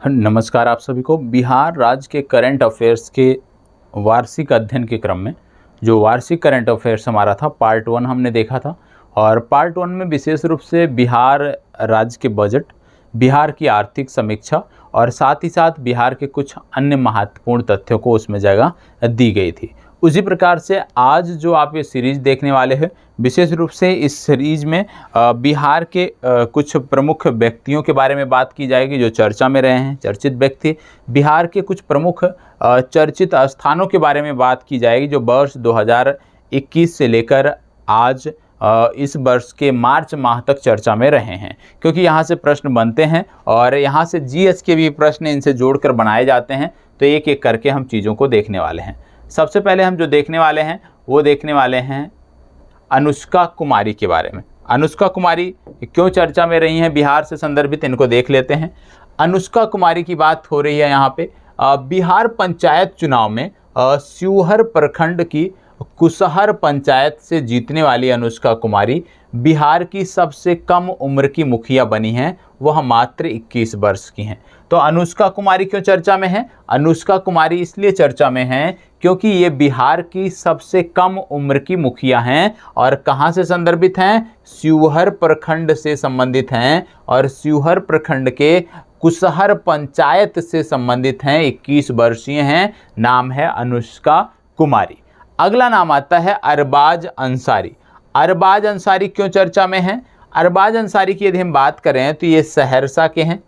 नमस्कार आप सभी को। बिहार राज्य के करंट अफेयर्स के वार्षिक अध्ययन के क्रम में जो वार्षिक करंट अफेयर्स हमारा था पार्ट 1 हमने देखा था, और पार्ट 1 में विशेष रूप से बिहार राज्य के बजट, बिहार की आर्थिक समीक्षा और साथ ही साथ बिहार के कुछ अन्य महत्वपूर्ण तथ्यों को उसमें जगह दी गई थी। उसी प्रकार से आज जो आप ये सीरीज देखने वाले हैं, विशेष रूप से इस सीरीज में बिहार के कुछ प्रमुख व्यक्तियों के बारे में बात की जाएगी जो चर्चा में रहे हैं, चर्चित व्यक्ति। बिहार के कुछ प्रमुख चर्चित स्थानों के बारे में बात की जाएगी जो वर्ष 2021 से लेकर आज इस वर्ष के मार्च माह तक चर्चा में रहे हैं, क्योंकि यहाँ से प्रश्न बनते हैं और यहाँ से जीएस के भी प्रश्न इनसे जोड़कर बनाए जाते हैं। तो एक एक करके हम चीज़ों को देखने वाले हैं। सबसे पहले हम जो देखने वाले हैं वो देखने वाले हैं अनुष्का कुमारी के बारे में। अनुष्का कुमारी क्यों चर्चा में रही हैं बिहार से संदर्भित, इनको देख लेते हैं। अनुष्का कुमारी की बात हो रही है यहाँ पे बिहार पंचायत चुनाव में शिवहर प्रखंड की कुशहर पंचायत से जीतने वाली अनुष्का कुमारी बिहार की सबसे कम उम्र की मुखिया बनी हैं, वह मात्र 21 वर्ष की हैं। तो अनुष्का कुमारी क्यों चर्चा में है? अनुष्का कुमारी इसलिए चर्चा में हैं क्योंकि ये बिहार की सबसे कम उम्र की मुखिया हैं और कहाँ से संदर्भित हैं? शिवहर प्रखंड से संबंधित हैं और शिवहर प्रखंड के कुशहर पंचायत से संबंधित हैं, 21 वर्षीय हैं, नाम है अनुष्का कुमारी। अगला नाम आता है अरबाज अंसारी। अरबाज अंसारी क्यों चर्चा में हैं? अरबाज अंसारी की यदि हम बात करें तो ये सहरसा के हैं।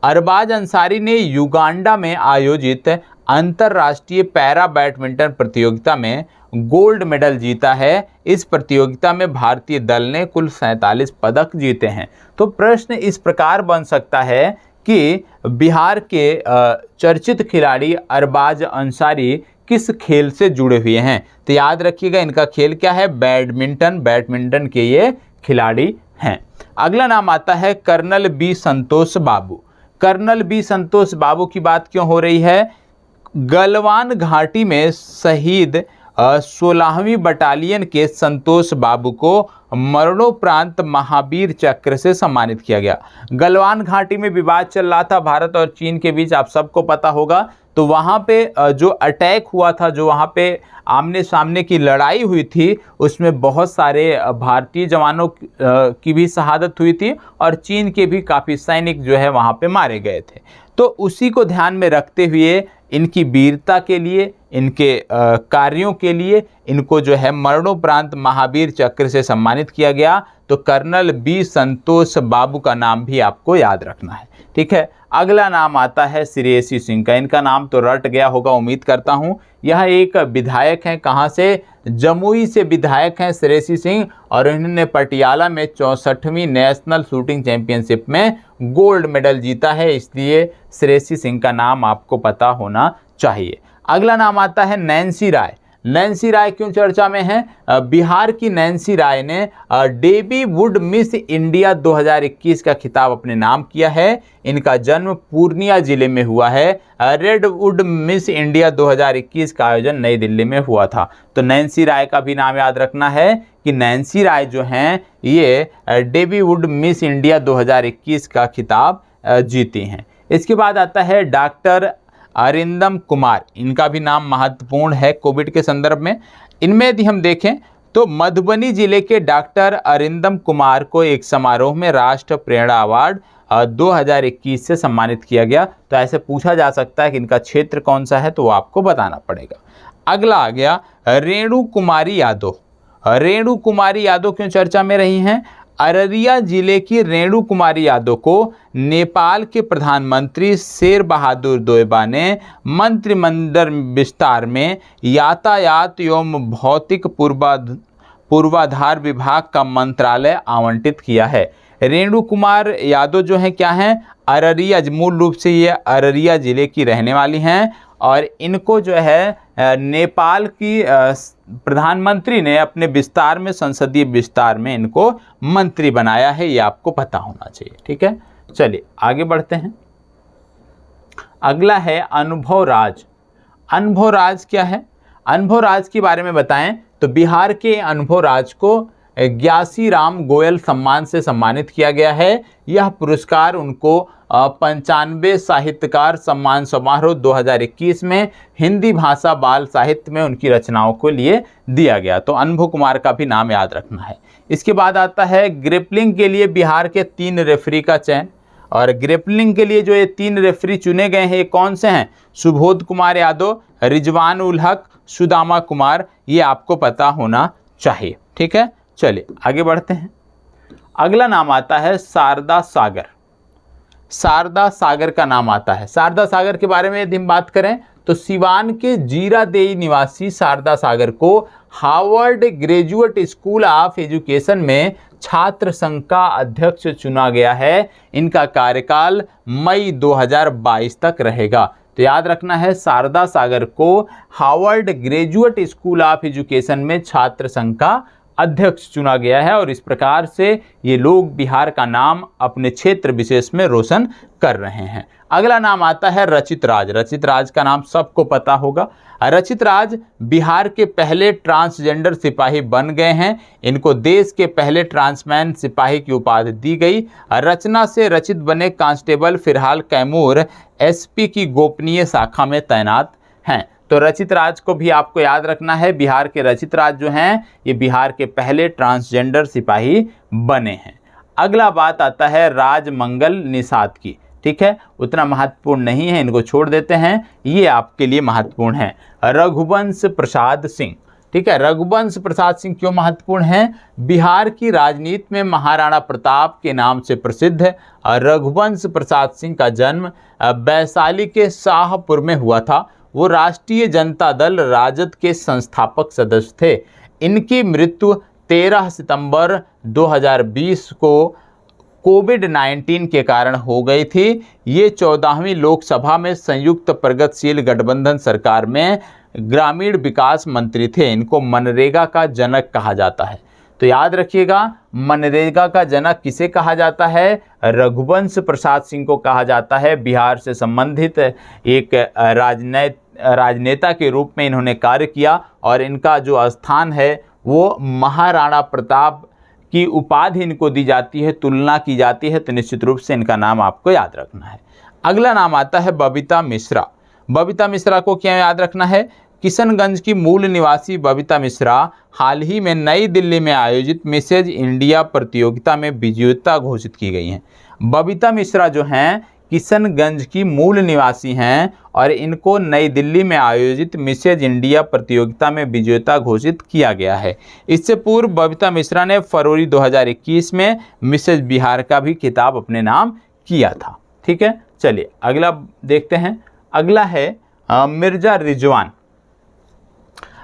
अरबाज अंसारी ने युगांडा में आयोजित अंतर्राष्ट्रीय पैरा बैडमिंटन प्रतियोगिता में गोल्ड मेडल जीता है। इस प्रतियोगिता में भारतीय दल ने कुल 47 पदक जीते हैं। तो प्रश्न इस प्रकार बन सकता है कि बिहार के चर्चित खिलाड़ी अरबाज अंसारी किस खेल से जुड़े हुए हैं? तो याद रखिएगा इनका खेल क्या है? बैडमिंटन। बैडमिंटन के ये खिलाड़ी हैं। अगला नाम आता है कर्नल बी संतोष बाबू। कर्नल बी संतोष बाबू की बात क्यों हो रही है? गलवान घाटी में शहीद 16वीं बटालियन के संतोष बाबू को मरणोपरांत महावीर चक्र से सम्मानित किया गया। गलवान घाटी में विवाद चल रहा था भारत और चीन के बीच, आप सबको पता होगा। तो वहाँ पे जो अटैक हुआ था, जो वहाँ पे आमने सामने की लड़ाई हुई थी, उसमें बहुत सारे भारतीय जवानों की भी शहादत हुई थी और चीन के भी काफ़ी सैनिक जो है वहाँ पे मारे गए थे। तो उसी को ध्यान में रखते हुए इनकी वीरता के लिए, इनके कार्यों के लिए इनको जो है मरणोपरांत महावीर चक्र से सम्मानित किया गया। तो कर्नल बी संतोष बाबू का नाम भी आपको याद रखना है, ठीक है। अगला नाम आता है श्रेयसी सिंह का। इनका नाम तो रट गया होगा उम्मीद करता हूं। यह एक विधायक हैं, कहां से? जमुई से विधायक हैं श्रेयसी सिंह, और इन्होंने पटियाला में 64वीं नेशनल शूटिंग चैंपियनशिप में गोल्ड मेडल जीता है, इसलिए श्रेयसी सिंह का नाम आपको पता होना चाहिए। अगला नाम आता है नैन्सी राय। नैन्सी राय क्यों चर्चा में है? बिहार की नैन्सी राय ने डेबी वुड मिस इंडिया 2021 का खिताब अपने नाम किया है। इनका जन्म पूर्णिया जिले में हुआ है। रेडवुड मिस इंडिया 2021 का आयोजन नई दिल्ली में हुआ था। तो नैन्सी राय का भी नाम याद रखना है कि नैन्सी राय जो हैं ये डेबी वुड मिस इंडिया 2021 का खिताब जीती हैं। इसके बाद आता है डॉक्टर अरिंदम कुमार। इनका भी नाम महत्वपूर्ण है कोविड के संदर्भ में। इनमें यदि हम देखें तो मधुबनी जिले के डॉक्टर अरिंदम कुमार को एक समारोह में राष्ट्र प्रेरणा अवार्ड 2021 से सम्मानित किया गया। तो ऐसे पूछा जा सकता है कि इनका क्षेत्र कौन सा है, तो वो आपको बताना पड़ेगा। अगला आ गया रेणु कुमारी यादव। रेणु कुमारी यादव क्यों चर्चा में रही हैं? अररिया जिले की रेणु कुमारी यादव को नेपाल के प्रधानमंत्री शेर बहादुर देउबा ने मंत्रिमंडल विस्तार में यातायात एवं भौतिक पूर्वाधार विभाग का मंत्रालय आवंटित किया है। रेणु कुमार यादव जो हैं क्या हैं? अररिया, मूल रूप से ये अररिया जिले की रहने वाली हैं और इनको जो है नेपाल की प्रधानमंत्री ने अपने विस्तार में, संसदीय विस्तार में इनको मंत्री बनाया है, ये आपको पता होना चाहिए, ठीक है। चलिए आगे बढ़ते हैं। अगला है अनुभव राज। अनुभव राज क्या है? अनुभव राज के बारे में बताएं तो बिहार के अनुभव राज को ग्यासी राम गोयल सम्मान से सम्मानित किया गया है। यह पुरस्कार उनको 95 साहित्यकार सम्मान समारोह 2021 में हिंदी भाषा बाल साहित्य में उनकी रचनाओं को लिए दिया गया। तो अनुभव कुमार का भी नाम याद रखना है। इसके बाद आता है ग्रिपलिंग के लिए बिहार के 3 रेफरी का चयन। और ग्रिपलिंग के लिए जो ये 3 रेफरी चुने गए हैं ये कौन से हैं? सुबोध कुमार यादव, रिजवान उल हक, सुदामा कुमार। ये आपको पता होना चाहिए। ठीक है, चलिए आगे बढ़ते हैं। अगला नाम आता है शारदा सागर। शारदा सागर का नाम आता है। शारदा सागर के बारे में यदि हम बात करें तो सिवान के जीरादेई निवासी शारदा सागर को Harvard graduate school of education में छात्र संघ का अध्यक्ष चुना गया है। इनका कार्यकाल मई 2022 तक रहेगा। तो याद रखना है, शारदा सागर को Harvard graduate school of education में छात्र संघ का अध्यक्ष चुना गया है और इस प्रकार से ये लोग बिहार का नाम अपने क्षेत्र विशेष में रोशन कर रहे हैं। अगला नाम आता है रचित राज। रचित राज का नाम सबको पता होगा। रचित राज बिहार के पहले ट्रांसजेंडर सिपाही बन गए हैं। इनको देश के पहले ट्रांसमैन सिपाही की उपाधि दी गई। रचना से रचित बने कांस्टेबल फिलहाल कैमूर एसपी की गोपनीय शाखा में तैनात हैं। तो रचित राज को भी आपको याद रखना है। बिहार के रचित राज जो हैं ये बिहार के पहले ट्रांसजेंडर सिपाही बने हैं। अगला बात आता है राजमंगल निषाद की। ठीक है, उतना महत्वपूर्ण नहीं है, इनको छोड़ देते हैं। ये आपके लिए महत्वपूर्ण है। रघुवंश प्रसाद सिंह। ठीक है, रघुवंश प्रसाद सिंह क्यों महत्वपूर्ण हैं? बिहार की राजनीति में महाराणा प्रताप के नाम से प्रसिद्ध है। रघुवंश प्रसाद सिंह का जन्म वैशाली के शाहपुर में हुआ था। वो राष्ट्रीय जनता दल राजद के संस्थापक सदस्य थे। इनकी मृत्यु 13 सितंबर 2020 को कोविड-19 के कारण हो गई थी। ये 14वीं लोकसभा में संयुक्त प्रगतिशील गठबंधन सरकार में ग्रामीण विकास मंत्री थे। इनको मनरेगा का जनक कहा जाता है। तो याद रखिएगा, मनरेगा का जनक किसे कहा जाता है? रघुवंश प्रसाद सिंह को कहा जाता है। बिहार से संबंधित एक राजनेता के रूप में इन्होंने कार्य किया और इनका जो स्थान है वो महाराणा प्रताप की उपाधि इनको दी जाती है, तुलना की जाती है। तो निश्चित रूप से इनका नाम आपको याद रखना है। अगला नाम आता है बबीता मिश्रा। बबीता मिश्रा को क्या याद रखना है? किशनगंज की मूल निवासी बबीता मिश्रा हाल ही में नई दिल्ली में आयोजित मिसेज इंडिया प्रतियोगिता में विजेता घोषित की गई हैं। बबीता मिश्रा जो हैं किशनगंज की मूल निवासी हैं और इनको नई दिल्ली में आयोजित मिसेज इंडिया प्रतियोगिता में विजेता घोषित किया गया है। इससे पूर्व बबीता मिश्रा ने फरवरी 2021 में मिसेज बिहार का भी खिताब अपने नाम किया था। ठीक है, चलिए अगला देखते हैं। अगला है मिर्जा रिजवान।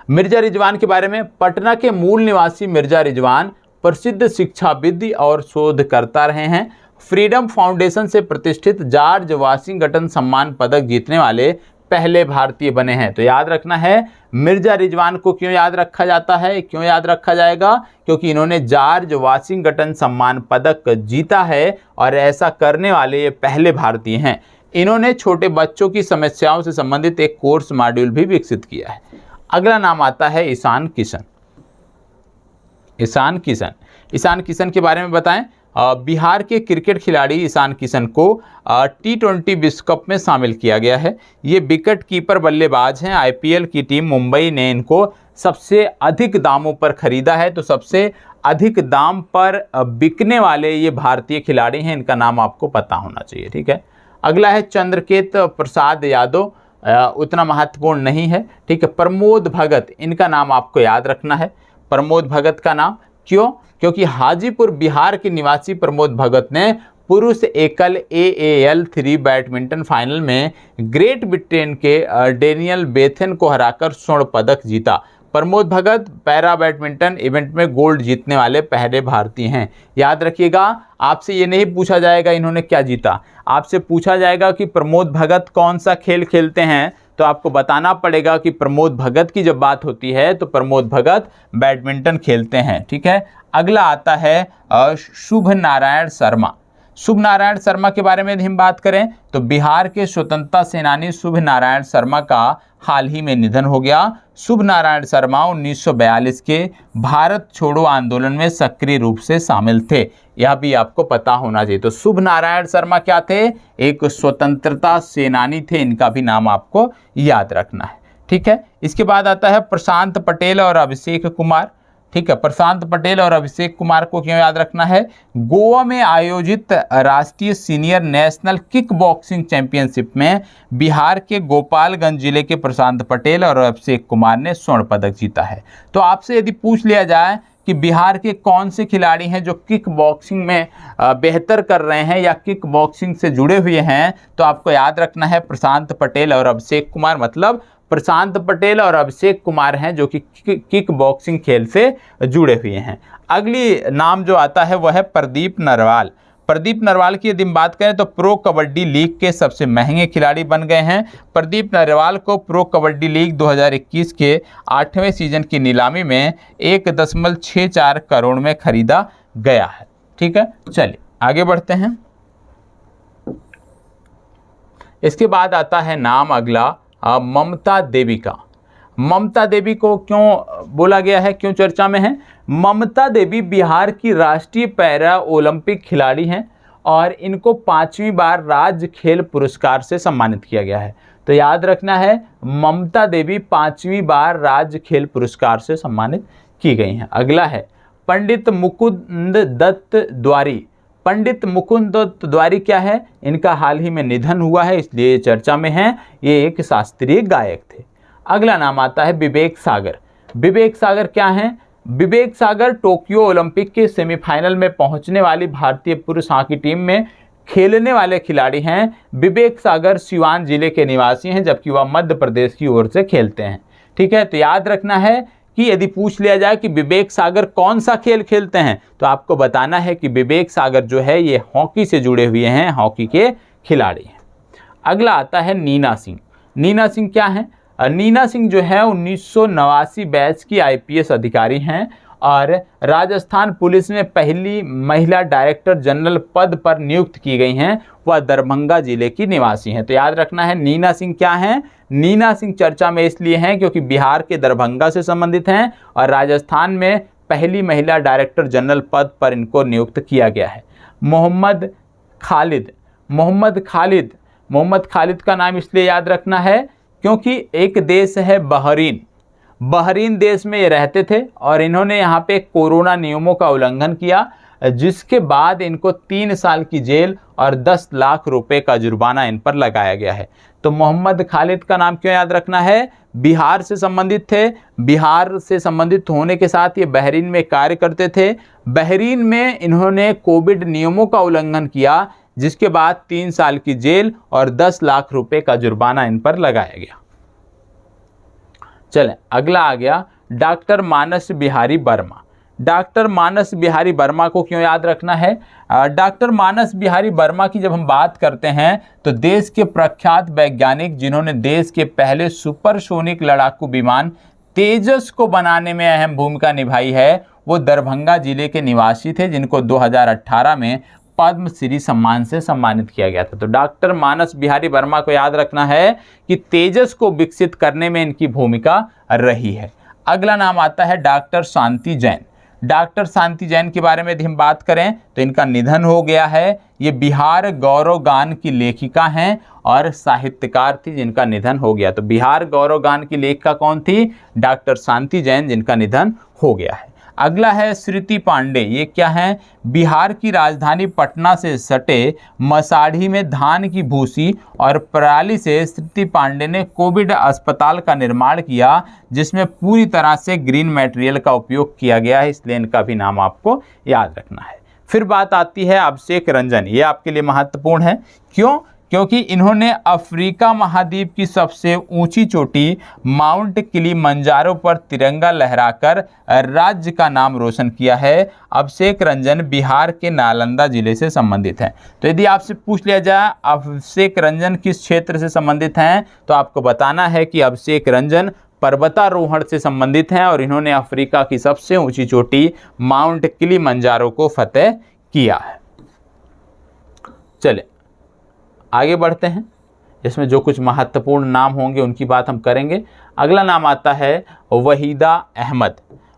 मिर्जा रिजवान के बारे में, पटना के मूल निवासी मिर्जा रिजवान प्रसिद्ध शिक्षाविद और शोधकर्ता रहे हैं। फ्रीडम फाउंडेशन से प्रतिष्ठित जॉर्ज वाशिंगटन सम्मान पदक जीतने वाले पहले भारतीय बने हैं। तो याद रखना है, मिर्जा रिजवान को क्यों याद रखा जाता है, क्यों याद रखा जाएगा? क्योंकि इन्होंने जॉर्ज वाशिंगटन सम्मान पदक जीता है और ऐसा करने वाले ये पहले भारतीय हैं। इन्होंने छोटे बच्चों की समस्याओं से संबंधित एक कोर्स मॉड्यूल भी विकसित किया है। अगला नाम आता है ईशान किशन। ईशान किशन, ईशान किशन के बारे में बताएं। बिहार के क्रिकेट खिलाड़ी ईशान किशन को T20 विश्व कप में शामिल किया गया है। ये विकेट कीपर बल्लेबाज हैं। IPL की टीम मुंबई ने इनको सबसे अधिक दामों पर खरीदा है। तो सबसे अधिक दाम पर बिकने वाले ये भारतीय खिलाड़ी हैं। इनका नाम आपको पता होना चाहिए। ठीक है, अगला है चंद्रकेत प्रसाद यादव। उतना महत्वपूर्ण नहीं है। ठीक है, प्रमोद भगत, इनका नाम आपको याद रखना है। प्रमोद भगत का नाम क्यों? क्योंकि हाजीपुर बिहार के निवासी प्रमोद भगत ने पुरुष एकल AAL 3 बैडमिंटन फाइनल में ग्रेट ब्रिटेन के डेनियल बेथेन को हराकर स्वर्ण पदक जीता। Pramod Bhagat para badminton event में गोल्ड जीतने वाले पहले भारतीय हैं। याद रखिएगा, आपसे ये नहीं पूछा जाएगा इन्होंने क्या जीता, आपसे पूछा जाएगा कि प्रमोद भगत कौन सा खेल खेलते हैं। तो आपको बताना पड़ेगा कि प्रमोद भगत की जब बात होती है तो प्रमोद भगत बैडमिंटन खेलते हैं। ठीक है, अगला आता है शुभ नारायण शर्मा। शुभ नारायण शर्मा के बारे में हम बात करें तो बिहार के स्वतंत्रता सेनानी शुभ नारायण शर्मा का हाल ही में निधन हो गया। शुभ नारायण शर्मा 1942 के भारत छोड़ो आंदोलन में सक्रिय रूप से शामिल थे। यह भी आपको पता होना चाहिए। तो शुभ नारायण शर्मा क्या थे? एक स्वतंत्रता सेनानी थे। इनका भी नाम आपको याद रखना है। ठीक है। इसके बाद आता है प्रशांत पटेल और अभिषेक कुमार। ठीक है, प्रशांत पटेल और अभिषेक कुमार को क्यों याद रखना है? गोवा में आयोजित राष्ट्रीय senior national kick boxing championship में बिहार के गोपालगंज जिले के प्रशांत पटेल और अभिषेक कुमार ने स्वर्ण पदक जीता है। तो आपसे यदि पूछ लिया जाए कि बिहार के कौन से खिलाड़ी हैं जो किक बॉक्सिंग में बेहतर कर रहे हैं या किक बॉक्सिंग से जुड़े हुए हैं, तो आपको याद रखना है प्रशांत पटेल और अभिषेक कुमार। मतलब प्रशांत पटेल और अभिषेक कुमार हैं जो कि किक बॉक्सिंग खेल से जुड़े हुए हैं। अगली नाम जो आता है वह है प्रदीप नरवाल। प्रदीप नरवाल की यदि हम बात करें तो प्रो कबड्डी लीग के सबसे महंगे खिलाड़ी बन गए हैं। प्रदीप नरवाल को प्रो कबड्डी लीग 2021 के 8वें सीजन की नीलामी में 1.64 करोड़ में खरीदा गया है। ठीक है, चलिए आगे बढ़ते हैं। इसके बाद आता है नाम अगला ममता देवी का। ममता देवी को क्यों बोला गया है, क्यों चर्चा में है? ममता देवी बिहार की राष्ट्रीय पैरा ओलंपिक खिलाड़ी हैं और इनको 5वीं बार राज्य खेल पुरस्कार से सम्मानित किया गया है। तो याद रखना है, ममता देवी 5वीं बार राज्य खेल पुरस्कार से सम्मानित की गई हैं। अगला है पंडित मुकुंद दत्त द्वारी। पंडित मुकुंद दत्त द्वारी क्या है? इनका हाल ही में निधन हुआ है, इसलिए चर्चा में हैं। ये एक शास्त्रीय गायक थे। अगला नाम आता है विवेक सागर। विवेक सागर क्या हैं? विवेक सागर टोक्यो ओलंपिक के सेमीफाइनल में पहुंचने वाली भारतीय पुरुष हॉकी टीम में खेलने वाले खिलाड़ी हैं। विवेक सागर सिवान जिले के निवासी हैं, जबकि वह मध्य प्रदेश की ओर से खेलते हैं। ठीक है, तो याद रखना है कि यदि पूछ लिया जाए कि विवेक सागर कौन सा खेल खेलते हैं, तो आपको बताना है कि विवेक सागर जो है ये हॉकी से जुड़े हुए हैं, हॉकी के खिलाड़ी हैं। अगला आता है नीना सिंह। नीना सिंह क्या है? नीना सिंह जो है 1989 बैच की IPS अधिकारी हैं और राजस्थान पुलिस में पहली महिला डायरेक्टर जनरल पद पर नियुक्त की गई हैं। वह दरभंगा जिले की निवासी हैं। तो याद रखना है नीना सिंह क्या हैं? नीना सिंह चर्चा में इसलिए हैं क्योंकि बिहार के दरभंगा से संबंधित हैं और राजस्थान में पहली महिला डायरेक्टर जनरल पद पर इनको नियुक्त किया गया है। मोहम्मद खालिद। मोहम्मद खालिद का नाम इसलिए याद रखना है क्योंकि एक देश है बहरीन। बहरीन देश में ये रहते थे और इन्होंने यहाँ पे कोरोना नियमों का उल्लंघन किया, जिसके बाद इनको 3 साल की जेल और 10 लाख रुपए का जुर्माना इन पर लगाया गया है। तो मोहम्मद खालिद का नाम क्यों याद रखना है? बिहार से संबंधित थे। बिहार से संबंधित होने के साथ ये बहरीन में कार्य करते थे। बहरीन में इन्होंने कोविड नियमों का उल्लंघन किया, जिसके बाद 3 साल की जेल और 10 लाख रुपए का जुर्माना इन पर लगाया गया। चलें, अगला आ गया डॉक्टर मानस बिहारी वर्मा। डॉक्टर मानस बिहारी वर्मा को क्यों याद रखना है? डॉक्टर मानस बिहारी वर्मा की जब हम बात करते हैं तो देश के प्रख्यात वैज्ञानिक जिन्होंने देश के पहले सुपरसोनिक लड़ाकू विमान तेजस को बनाने में अहम भूमिका निभाई है, वो दरभंगा जिले के निवासी थे, जिनको 2018 में पद्मश्री सम्मान से सम्मानित किया गया था। तो डॉक्टर मानस बिहारी वर्मा को याद रखना है कि तेजस को विकसित करने में इनकी भूमिका रही है। अगला नाम आता है डॉक्टर शांति जैन। डॉक्टर शांति जैन के बारे में यदि हम बात करें तो इनका निधन हो गया है। ये बिहार गौरव गान की लेखिका हैं और साहित्यकार थी, जिनका निधन हो गया। तो बिहार गौरव गान की लेखिका कौन थी? डॉक्टर शांति जैन, जिनका निधन हो गया है। अगला है स्मृति पांडे। ये क्या है? बिहार की राजधानी पटना से सटे मसाढ़ी में धान की भूसी और पराली से स्मृति पांडे ने कोविड अस्पताल का निर्माण किया, जिसमें पूरी तरह से ग्रीन मटेरियल का उपयोग किया गया है, इसलिए इनका भी नाम आपको याद रखना है। फिर बात आती है अभिषेक रंजन। ये आपके लिए महत्वपूर्ण है। क्यों? क्योंकि इन्होंने अफ्रीका महाद्वीप की सबसे ऊंची चोटी माउंट किलिमंजारो पर तिरंगा लहराकर राज्य का नाम रोशन किया है। अभिषेक रंजन बिहार के नालंदा जिले से संबंधित हैं। तो यदि आपसे पूछ लिया जाए अभिषेक रंजन किस क्षेत्र से संबंधित हैं, तो आपको बताना है कि अभिषेक रंजन पर्वतारोहण से संबंधित हैं और इन्होंने अफ्रीका की सबसे ऊंची चोटी माउंट किलिमंजारो को फतेह किया है। चले आगे बढ़ते हैं। जिसमें जो कुछ महत्वपूर्ण नाम होंगे उनकी बात हम करेंगे। अगला नाम आता है वहीदा अहमद।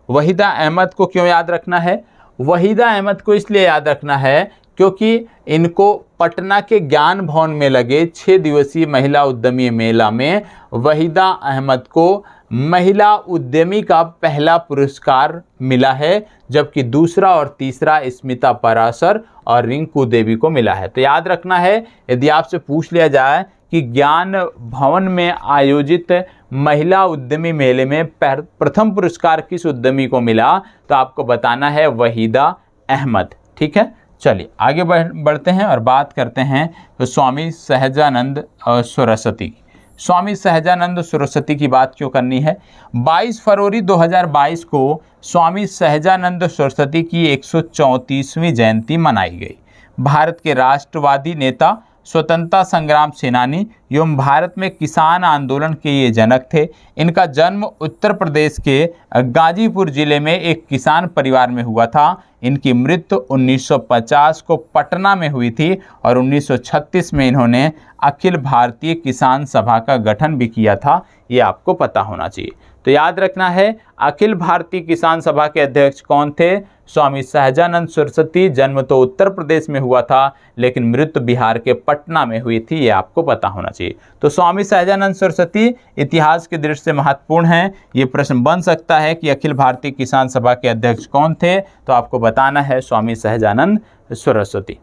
वहीदा अहमद को क्यों याद रखना है? वहीदा अहमद को इसलिए याद रखना है क्योंकि इनको पटना के ज्ञान भवन में लगे 6 दिवसीय महिला उद्यमी मेला में वहीदा अहमद को महिला उद्यमी का पहला पुरस्कार मिला है, जबकि दूसरा और तीसरा स्मिता पराशर और रिंकू देवी को मिला है। तो याद रखना है, यदि आपसे पूछ लिया जाए कि ज्ञान भवन में आयोजित महिला उद्यमी मेले में प्रथम पुरस्कार किस उद्यमी को मिला, तो आपको बताना है वहीदा अहमद। ठीक है, चलिए आगे बढ़ते हैं और बात करते हैं स्वामी सहजानंद सरस्वती की। स्वामी सहजानंद सरस्वती की बात क्यों करनी है? 22 फरवरी 2022 को स्वामी सहजानंद सरस्वती की 134वीं जयंती मनाई गई। भारत के राष्ट्रवादी नेता, स्वतंत्रता संग्राम सेनानी एवं भारत में किसान आंदोलन के ये जनक थे। इनका जन्म उत्तर प्रदेश के गाजीपुर जिले में एक किसान परिवार में हुआ था। इनकी मृत्यु 1950 को पटना में हुई थी और 1936 में इन्होंने अखिल भारतीय किसान सभा का गठन भी किया था। ये आपको पता होना चाहिए। तो याद रखना है, अखिल भारतीय किसान सभा के अध्यक्ष कौन थे? स्वामी सहजानंद सरस्वती। जन्म तो उत्तर प्रदेश में हुआ था लेकिन मृत्यु बिहार के पटना में हुई थी, ये आपको पता होना चाहिए। तो स्वामी सहजानंद सरस्वती इतिहास के दृष्टि से महत्वपूर्ण हैं। ये प्रश्न बन सकता है कि अखिल भारतीय किसान सभा के अध्यक्ष कौन थे, तो आपको बताना है स्वामी सहजानंद सरस्वती।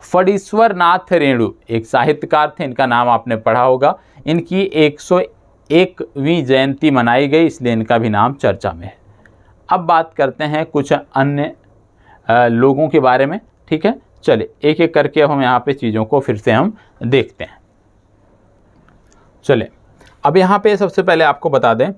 फणीश्वर नाथ रेणु एक साहित्यकार थे, इनका नाम आपने पढ़ा होगा। इनकी 101वीं जयंती मनाई गई, इसलिए इनका भी नाम चर्चा में है। अब बात करते हैं कुछ अन्य लोगों के बारे में। ठीक है, चलिए एक एक करके हम यहाँ पे चीज़ों को फिर से हम देखते हैं। चलिए अब यहाँ पे सबसे पहले आपको बता दें,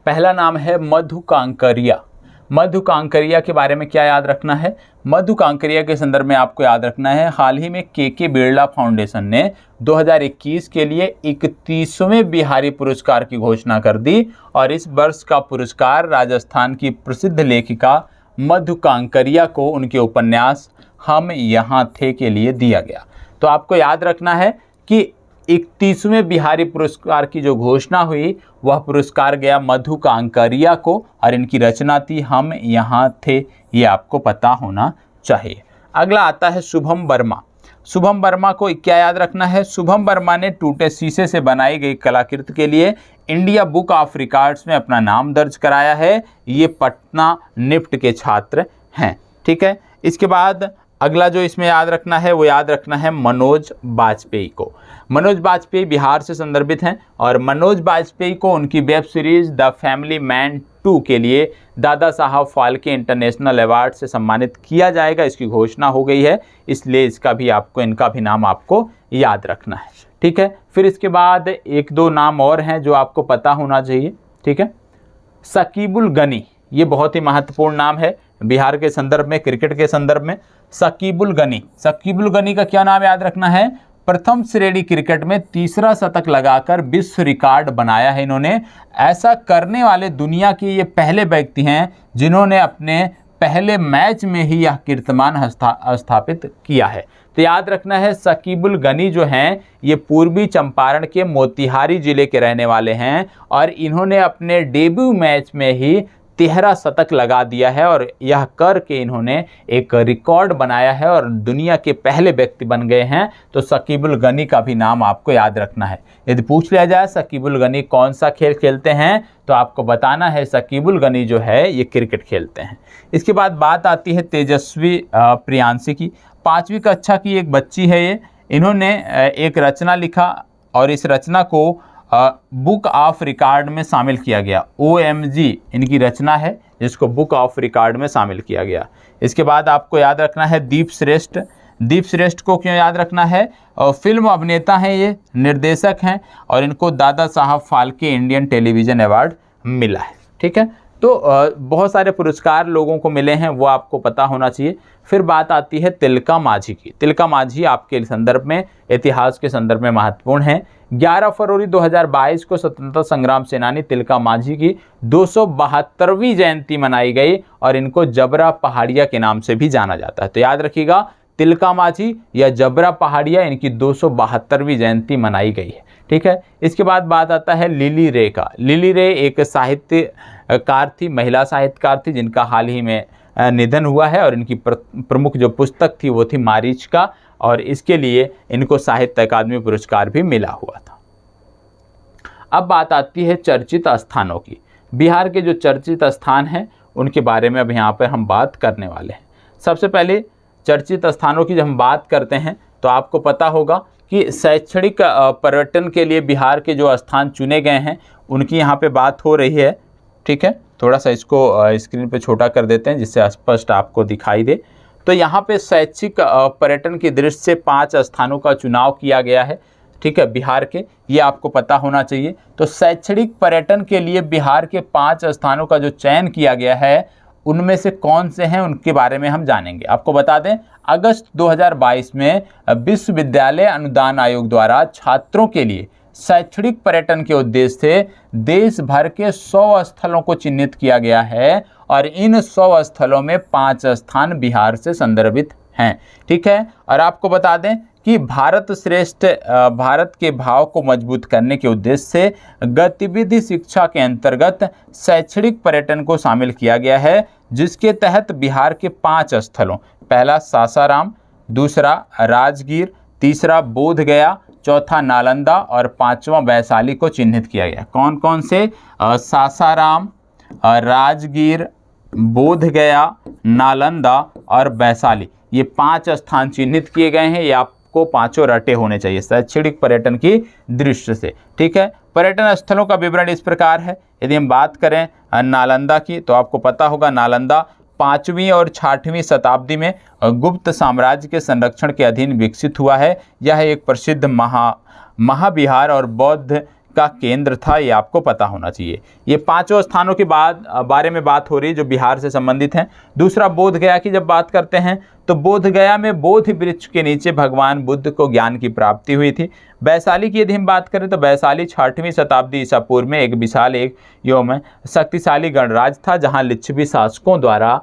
पहला नाम है मधु कांकरिया। मधु कांकरिया के बारे में क्या याद रखना है? मधु कांकरिया के संदर्भ में आपको याद रखना है, हाल ही में के बिरला फाउंडेशन ने 2021 के लिए 31वें बिहारी पुरस्कार की घोषणा कर दी और इस वर्ष का पुरस्कार राजस्थान की प्रसिद्ध लेखिका मधु कांकरिया को उनके उपन्यास हम यहाँ थे के लिए दिया गया। तो आपको याद रखना है कि 31वें बिहारी पुरस्कार की जो घोषणा हुई वह पुरस्कार गया मधु कांकरिया को और इनकी रचना थी हम यहाँ थे, ये आपको पता होना चाहिए। अगला आता है शुभम वर्मा। शुभम वर्मा को क्या याद रखना है? शुभम वर्मा ने टूटे शीशे से बनाई गई कलाकृति के लिए इंडिया बुक ऑफ रिकॉर्ड्स में अपना नाम दर्ज कराया है। ये पटना निफ्ट के छात्र हैं। ठीक है, इसके बाद अगला जो इसमें याद रखना है वो याद रखना है मनोज बाजपेयी को। मनोज बाजपेयी बिहार से संदर्भित हैं और मनोज बाजपेयी को उनकी web series the family man 2 के लिए दादा साहब फाल्के इंटरनेशनल अवार्ड से सम्मानित किया जाएगा, इसकी घोषणा हो गई है, इसलिए इसका भी आपको, इनका भी नाम आपको याद रखना है। ठीक है, फिर इसके बाद एक दो नाम और हैं जो आपको पता होना चाहिए। ठीक है, शकीबुल गनी, ये बहुत ही महत्वपूर्ण नाम है बिहार के संदर्भ में, क्रिकेट के संदर्भ में। शकीबुल गनी, शकीबुल गनी का क्या नाम याद रखना है? प्रथम श्रेणी क्रिकेट में तीसरा शतक लगाकर विश्व रिकॉर्ड बनाया है इन्होंने। ऐसा करने वाले दुनिया के ये पहले व्यक्ति हैं जिन्होंने अपने पहले मैच में ही यह कीर्तिमान स्थापित किया है। तो याद रखना है, शकीबुल गनी जो हैं ये पूर्वी चंपारण के मोतिहारी जिले के रहने वाले हैं और इन्होंने अपने डेब्यू मैच में ही 13 शतक लगा दिया है और यह करके इन्होंने एक रिकॉर्ड बनाया है और दुनिया के पहले व्यक्ति बन गए हैं। तो शकीबुल गनी का भी नाम आपको याद रखना है। यदि पूछ लिया जाए शकीबुल गनी कौन सा खेल खेलते हैं, तो आपको बताना है शकीबुल गनी जो है ये क्रिकेट खेलते हैं। इसके बाद बात आती है तेजस्वी प्रियांशी की। 5वीं कक्षा की एक बच्ची है ये। इन्होंने एक रचना लिखा और इस रचना को बुक ऑफ रिकॉर्ड में शामिल किया गया। OMG इनकी रचना है जिसको बुक ऑफ रिकॉर्ड में शामिल किया गया। इसके बाद आपको याद रखना है दीप श्रेष्ठ। दीप श्रेष्ठ को क्यों याद रखना है? फिल्म अभिनेता हैं, ये निर्देशक हैं और इनको Dada Saheb Phalke Indian television award मिला है। ठीक है, तो बहुत सारे पुरस्कार लोगों को मिले हैं, वो आपको पता होना चाहिए। फिर बात आती है तिलका मांझी की। तिलका मांझी आपके संदर्भ में, इतिहास के संदर्भ में महत्वपूर्ण है। 11 फरवरी 2022 को स्वतंत्रता संग्राम सेनानी तिलका मांझी की 272वीं जयंती मनाई गई और इनको जबरा पहाड़िया के नाम से भी जाना जाता है। तो याद रखिएगा, तिलका माझी या जबरा पहाड़िया, इनकी 272वीं जयंती मनाई गई है। ठीक है, इसके बाद बात आता है लिली रे का। लिली रे एक साहित्यकार थी, महिला साहित्यकार थी, जिनका हाल ही में निधन हुआ है और इनकी प्रमुख जो पुस्तक थी वो थी मारीचका, और इसके लिए इनको साहित्य अकादमी पुरस्कार भी मिला हुआ था। अब बात आती है चर्चित स्थानों की। बिहार के जो चर्चित स्थान हैं उनके बारे में अब यहाँ पर हम बात करने वाले हैं। सबसे पहले चर्चित स्थानों की जब हम बात करते हैं तो आपको पता होगा कि शैक्षणिक पर्यटन के लिए बिहार के जो स्थान चुने गए हैं उनकी यहाँ पे बात हो रही है। ठीक है, थोड़ा सा इसको स्क्रीन पे छोटा कर देते हैं जिससे स्पष्ट आपको दिखाई दे। तो यहाँ पे शैक्षिक पर्यटन की दृष्टि से 5 स्थानों का चुनाव किया गया है। ठीक है, बिहार के, ये आपको पता होना चाहिए। तो शैक्षणिक पर्यटन के लिए बिहार के 5 स्थानों का जो चयन किया गया है उनमें से कौन से हैं उनके बारे में हम जानेंगे। आपको बता दें, अगस्त 2022 में विश्वविद्यालय अनुदान आयोग द्वारा छात्रों के लिए शैक्षणिक पर्यटन के उद्देश्य से देश भर के 100 स्थलों को चिन्हित किया गया है और इन 100 स्थलों में 5 स्थान बिहार से संदर्भित हैं। ठीक है, और आपको बता दें कि भारत श्रेष्ठ भारत के भाव को मजबूत करने के उद्देश्य से गतिविधि शिक्षा के अंतर्गत शैक्षणिक पर्यटन को शामिल किया गया है, जिसके तहत बिहार के 5 स्थलों, पहला सासाराम, दूसरा राजगीर, तीसरा बोध गया, चौथा नालंदा और 5वां वैशाली को चिन्हित किया गया। कौन कौन से? सासाराम, राजगीर, बोध गया, नालंदा और वैशाली, ये 5 स्थान चिन्हित किए गए हैं। ये आपको पांचों रटे होने चाहिए शैक्षणिक पर्यटन की दृष्टि से। ठीक है, पर्यटन स्थलों का विवरण इस प्रकार है। यदि हम बात करें नालंदा की तो आपको पता होगा नालंदा 5वीं और 6वीं शताब्दी में गुप्त साम्राज्य के संरक्षण के अधीन विकसित हुआ है। यह एक प्रसिद्ध महाविहार और बौद्ध का केंद्र था, ये आपको पता होना चाहिए। ये 5 स्थानों के बारे में बात हो रही है जो बिहार से संबंधित हैं। दूसरा बोध गया की जब बात करते हैं तो बोध गया में बोधि वृक्ष के नीचे भगवान बुद्ध को ज्ञान की प्राप्ति हुई थी। वैशाली की यदि हम बात करें तो वैशाली 6वीं शताब्दी ईसा पूर्व में एक विशाल एवं शक्तिशाली गणराज्य था, जहाँ लिच्छवी शासकों द्वारा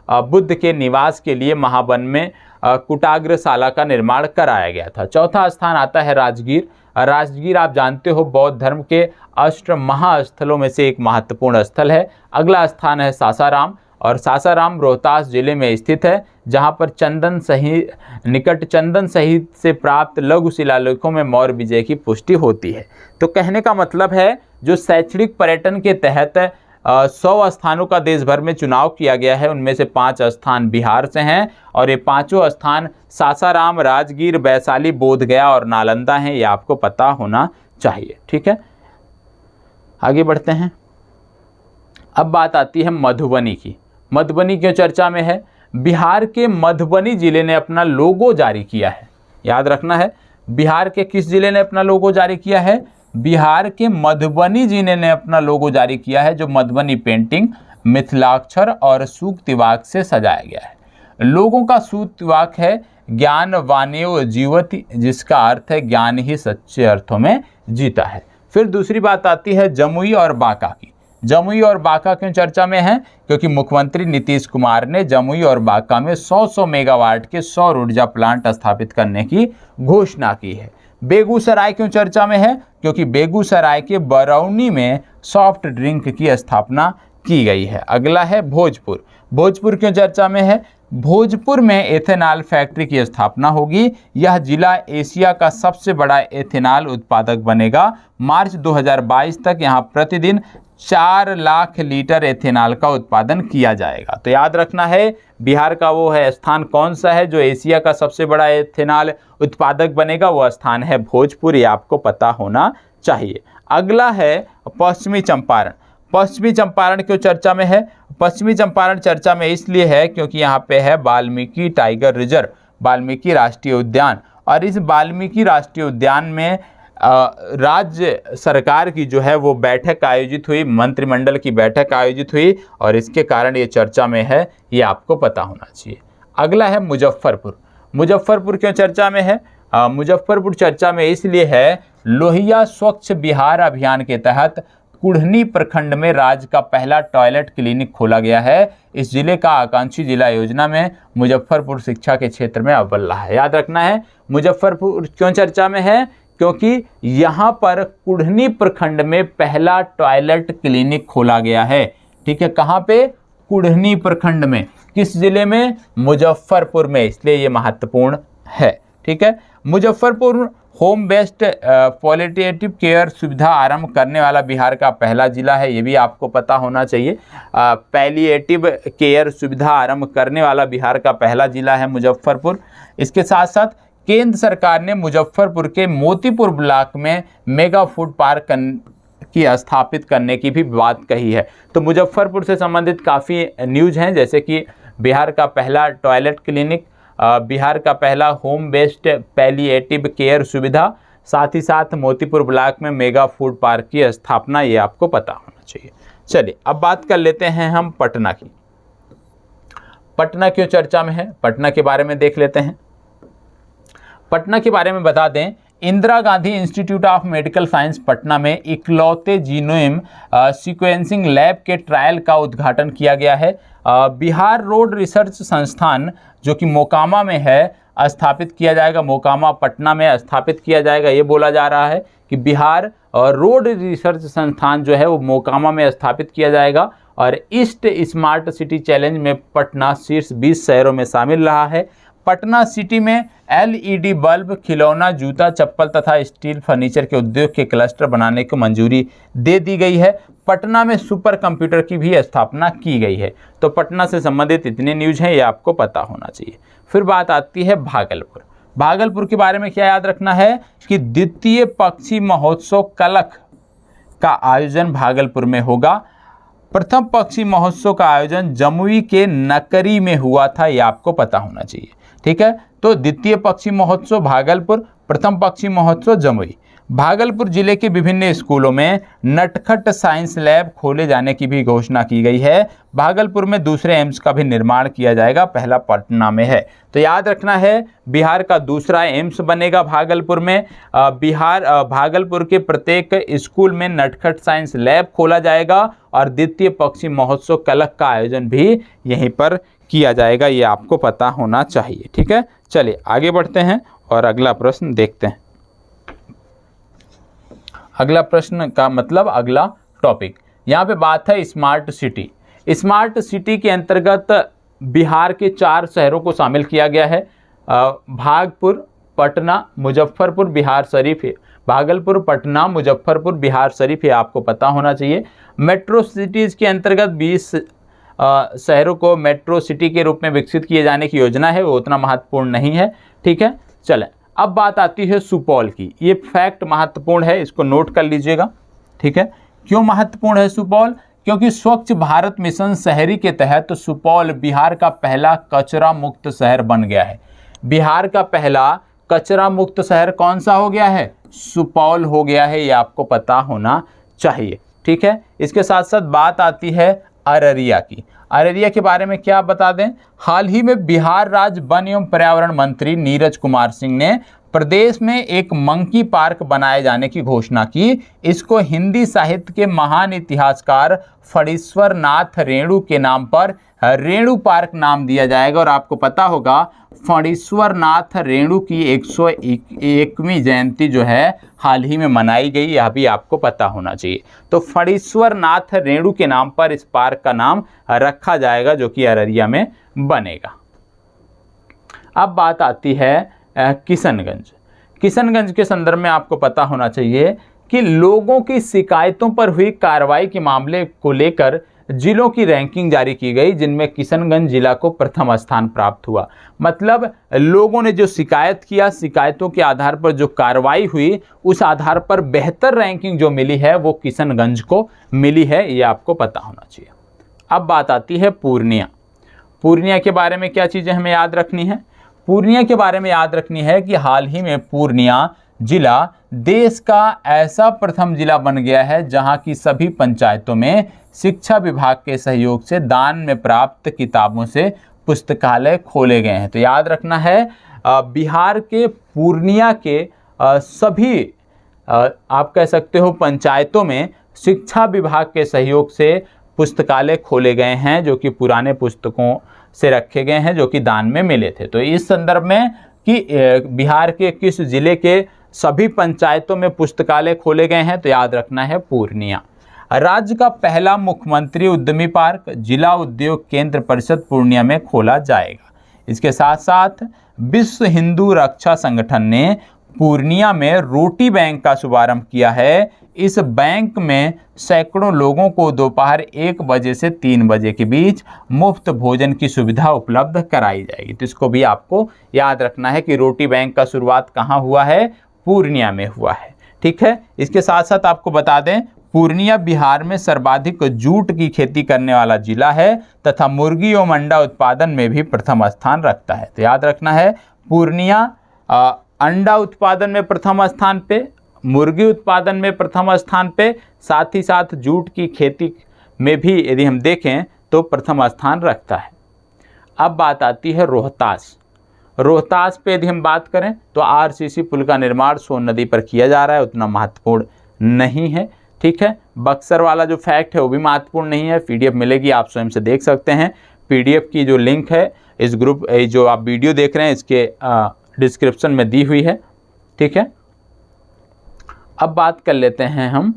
बुद्ध के निवास के लिए महावन में कुटाग्रशाला का निर्माण कराया गया था। चौथा स्थान आता है राजगीर। राजगीर आप जानते हो बौद्ध धर्म के 8 महास्थलों में से एक महत्वपूर्ण स्थल है। अगला स्थान है सासाराम, और सासाराम रोहतास जिले में स्थित है, जहां पर चंदन सहित से प्राप्त लघु शिलालेखों में मौर्य विजय की पुष्टि होती है। तो कहने का मतलब है जो शैक्षणिक पर्यटन के तहत 100 स्थानों का देश भर में चुनाव किया गया है, उनमें से 5 स्थान बिहार से हैं और ये 5 स्थान सासाराम, राजगीर, वैशाली, बोध गया और नालंदा हैं। ये आपको पता होना चाहिए। ठीक है, आगे बढ़ते हैं। अब बात आती है मधुबनी की। मधुबनी क्यों चर्चा में है? बिहार के मधुबनी जिले ने अपना लोगो जारी किया है। याद रखना है, बिहार के किस जिले ने अपना लोगो जारी किया है? बिहार के मधुबनी जिले ने अपना लोगो जारी किया है, जो मधुबनी पेंटिंग, मिथिलाक्षर और सूक्तिवाक से सजाया गया है। लोगों का सूक्तिवाक है ज्ञान वाणियो जीवति, जिसका अर्थ है ज्ञान ही सच्चे अर्थों में जीता है। फिर दूसरी बात आती है जमुई और बांका की। जमुई और बांका क्यों चर्चा में है? क्योंकि मुख्यमंत्री नीतीश कुमार ने जमुई और बांका में 100 मेगावाट के सौर ऊर्जा प्लांट स्थापित करने की घोषणा की है। बेगूसराय क्यों चर्चा में है? क्योंकि बेगूसराय के बरौनी में सॉफ्ट ड्रिंक की स्थापना की गई है। अगला है भोजपुर। भोजपुर क्यों चर्चा में है? भोजपुर में एथेनॉल फैक्ट्री की स्थापना होगी। यह जिला एशिया का सबसे बड़ा एथेनॉल उत्पादक बनेगा। मार्च 2022 तक यहां प्रतिदिन 4 लाख लीटर एथेनॉल का उत्पादन किया जाएगा। तो याद रखना है, बिहार का वो है स्थान कौन सा है जो एशिया का सबसे बड़ा एथेनॉल उत्पादक बनेगा? वो स्थान है भोजपुर। ये आपको पता होना चाहिए। अगला है पश्चिमी चंपारण। पश्चिमी चंपारण क्यों चर्चा में है? पश्चिमी चंपारण चर्चा में इसलिए है क्योंकि यहाँ पे है वाल्मीकि टाइगर रिजर्व, वाल्मीकि राष्ट्रीय उद्यान, और इस वाल्मीकि राष्ट्रीय उद्यान में राज्य सरकार की जो है वो बैठक आयोजित हुई, मंत्रिमंडल की बैठक आयोजित हुई और इसके कारण ये चर्चा में है। ये आपको पता होना चाहिए। अगला है मुजफ्फरपुर। मुजफ्फरपुर क्यों चर्चा में है? मुजफ्फरपुर चर्चा में इसलिए है लोहिया स्वच्छ बिहार अभियान के तहत कुढ़नी प्रखंड में राज्य का पहला टॉयलेट क्लिनिक खोला गया है। इस जिले का आकांक्षी जिला योजना में मुजफ्फरपुर शिक्षा के क्षेत्र में अव्वल रहा है। याद रखना है, मुजफ्फरपुर क्यों चर्चा में है, क्योंकि यहाँ पर कुढ़नी प्रखंड में पहला टॉयलेट क्लिनिक खोला गया है। ठीक है, कहाँ पे? कुढ़नी प्रखंड में। किस जिले में? मुजफ्फरपुर में, इसलिए ये महत्वपूर्ण है। ठीक है, मुजफ्फरपुर होम बेस्ड पॉलिएटिव केयर सुविधा आरंभ करने वाला बिहार का पहला जिला है, ये भी आपको पता होना चाहिए। पैलिएटिव केयर सुविधा आरंभ करने वाला बिहार का पहला जिला है मुजफ्फरपुर। इसके साथ साथ केंद्र सरकार ने मुजफ्फरपुर के मोतीपुर ब्लॉक में मेगा फूड पार्क की स्थापित करने की भी बात कही है। तो मुजफ्फरपुर से संबंधित काफ़ी न्यूज़ हैं, जैसे कि बिहार का पहला टॉयलेट क्लिनिक, बिहार का पहला होम बेस्ड पैलिएटिव केयर सुविधा, साथ ही साथ मोतीपुर ब्लॉक में मेगा फूड पार्क की स्थापना, ये आपको पता होना चाहिए। चलिए अब बात कर लेते हैं हम पटना की। पटना क्यों चर्चा में है, पटना के बारे में देख लेते हैं। पटना के बारे में बता दें, Indira Gandhi institute of medical science Patna में इकलौते जीनोम सीक्वेंसिंग लैब के ट्रायल का उद्घाटन किया गया है। बिहार रोड रिसर्च संस्थान जो कि मोकामा में है, स्थापित किया जाएगा। मोकामा पटना में स्थापित किया जाएगा। ये बोला जा रहा है कि बिहार रोड रिसर्च संस्थान जो है वो मोकामा में स्थापित किया जाएगा। और ईस्ट स्मार्ट सिटी चैलेंज में पटना शीर्ष 20 शहरों में शामिल रहा है। पटना सिटी में LED बल्ब, खिलौना, जूता, चप्पल तथा स्टील फर्नीचर के उद्योग के क्लस्टर बनाने को मंजूरी दे दी गई है। पटना में सुपर कंप्यूटर की भी स्थापना की गई है। तो पटना से संबंधित इतने न्यूज़ हैं, ये आपको पता होना चाहिए। फिर बात आती है भागलपुर। भागलपुर के बारे में क्या याद रखना है कि द्वितीय पक्षी महोत्सव कलख का आयोजन भागलपुर में होगा। प्रथम पक्षी महोत्सव का आयोजन जमुई के नकरी में हुआ था, ये आपको पता होना चाहिए। ठीक है, तो द्वितीय पक्षी महोत्सव भागलपुर, प्रथम पक्षी महोत्सव जमुई। भागलपुर जिले के विभिन्न स्कूलों में नटखट साइंस लैब खोले जाने की भी घोषणा की गई है। भागलपुर में दूसरे एम्स का भी निर्माण किया जाएगा, पहला पटना में है। तो याद रखना है, बिहार का दूसरा एम्स बनेगा भागलपुर में। भागलपुर के प्रत्येक स्कूल में नटखट साइंस लैब खोला जाएगा और द्वितीय पक्षी महोत्सव कलख का आयोजन भी यहीं पर किया जाएगा, ये आपको पता होना चाहिए। ठीक है, चलिए आगे बढ़ते हैं और अगला प्रश्न देखते हैं। अगला प्रश्न का मतलब अगला टॉपिक, यहाँ पे बात है स्मार्ट सिटी। स्मार्ट सिटी के अंतर्गत बिहार के 4 शहरों को शामिल किया गया है। भागलपुर, पटना, मुजफ्फरपुर, बिहार शरीफ है। भागलपुर, पटना, मुजफ्फरपुर, बिहार शरीफ, ये आपको पता होना चाहिए। मेट्रो सिटीज़ के अंतर्गत 20 शहरों को मेट्रो सिटी के रूप में विकसित किए जाने की योजना है, वो उतना महत्वपूर्ण नहीं है। ठीक है, चलें अब बात आती है सुपौल की। ये फैक्ट महत्वपूर्ण है, इसको नोट कर लीजिएगा। ठीक है, क्यों महत्वपूर्ण है सुपौल? क्योंकि स्वच्छ भारत मिशन शहरी के तहत सुपौल बिहार का पहला कचरा मुक्त शहर बन गया है। बिहार का पहला कचरा मुक्त शहर कौन सा हो गया है? सुपौल हो गया है, ये आपको पता होना चाहिए। ठीक है, इसके साथ साथ बात आती है अररिया की। अररिया के बारे में क्या बता दें, हाल ही में बिहार राज्य वन एवं पर्यावरण मंत्री नीरज कुमार सिंह ने प्रदेश में एक मंकी पार्क बनाए जाने की घोषणा की। इसको हिंदी साहित्य के महान इतिहासकार फणीश्वर नाथ रेणु के नाम पर रेणु पार्क नाम दिया जाएगा। और आपको पता होगा फणीश्वर नाथ रेणु की 101वीं जयंती जो है हाल ही में मनाई गई, यह भी आपको पता होना चाहिए। तो फणीश्वर नाथ रेणु के नाम पर इस पार्क का नाम रखा जाएगा, जो कि अररिया में बनेगा। अब बात आती है किशनगंज। किशनगंज के संदर्भ में आपको पता होना चाहिए कि लोगों की शिकायतों पर हुई कार्रवाई के मामले को लेकर जिलों की रैंकिंग जारी की गई, जिनमें किशनगंज जिला को प्रथम स्थान प्राप्त हुआ। मतलब लोगों ने जो शिकायत किया, शिकायतों के आधार पर जो कार्रवाई हुई, उस आधार पर बेहतर रैंकिंग जो मिली है वो किशनगंज को मिली है, ये आपको पता होना चाहिए। अब बात आती है पूर्णिया। पूर्णिया के बारे में क्या चीज़ें हमें याद रखनी है? पूर्णिया के बारे में याद रखनी है कि हाल ही में पूर्णिया जिला देश का ऐसा प्रथम जिला बन गया है जहां की सभी पंचायतों में शिक्षा विभाग के सहयोग से दान में प्राप्त किताबों से पुस्तकालय खोले गए हैं। तो याद रखना है, बिहार के पूर्णिया के सभी आप कह सकते हो पंचायतों में शिक्षा विभाग के सहयोग से पुस्तकालय खोले गए हैं जो कि पुराने पुस्तकों से रखे गए हैं जो कि दान में मिले थे। तो इस संदर्भ में कि बिहार के किस जिले के सभी पंचायतों में पुस्तकालय खोले गए हैं, तो याद रखना है पूर्णिया। राज्य का पहला मुख्यमंत्री उद्यमी पार्क जिला उद्योग केंद्र परिषद पूर्णिया में खोला जाएगा। इसके साथ साथ विश्व हिंदू रक्षा संगठन ने पूर्णिया में रोटी बैंक का शुभारंभ किया है। इस बैंक में सैकड़ों लोगों को दोपहर 1 बजे से 3 बजे के बीच मुफ्त भोजन की सुविधा उपलब्ध कराई जाएगी। तो इसको भी आपको याद रखना है कि रोटी बैंक का शुरुआत कहाँ हुआ है, पूर्णिया में हुआ है। ठीक है, इसके साथ साथ आपको बता दें पूर्णिया बिहार में सर्वाधिक जूट की खेती करने वाला जिला है तथा मुर्गी और अंडा उत्पादन में भी प्रथम स्थान रखता है। तो याद रखना है पूर्णिया अंडा उत्पादन में प्रथम स्थान पे, मुर्गी उत्पादन में प्रथम स्थान पे, साथ ही साथ जूट की खेती में भी यदि हम देखें तो प्रथम स्थान रखता है। अब बात आती है रोहतास। रोहतास पे यदि हम बात करें तो आरसीसी पुल का निर्माण सोन नदी पर किया जा रहा है, उतना महत्वपूर्ण नहीं है। ठीक है, बक्सर वाला जो फैक्ट है वो भी महत्वपूर्ण नहीं है। पीडीएफ मिलेगी, आप स्वयं से देख सकते हैं। पीडीएफ की जो लिंक है इस ग्रुप जो आप वीडियो देख रहे हैं इसके डिस्क्रिप्शन में दी हुई है। ठीक है, अब बात कर लेते हैं हम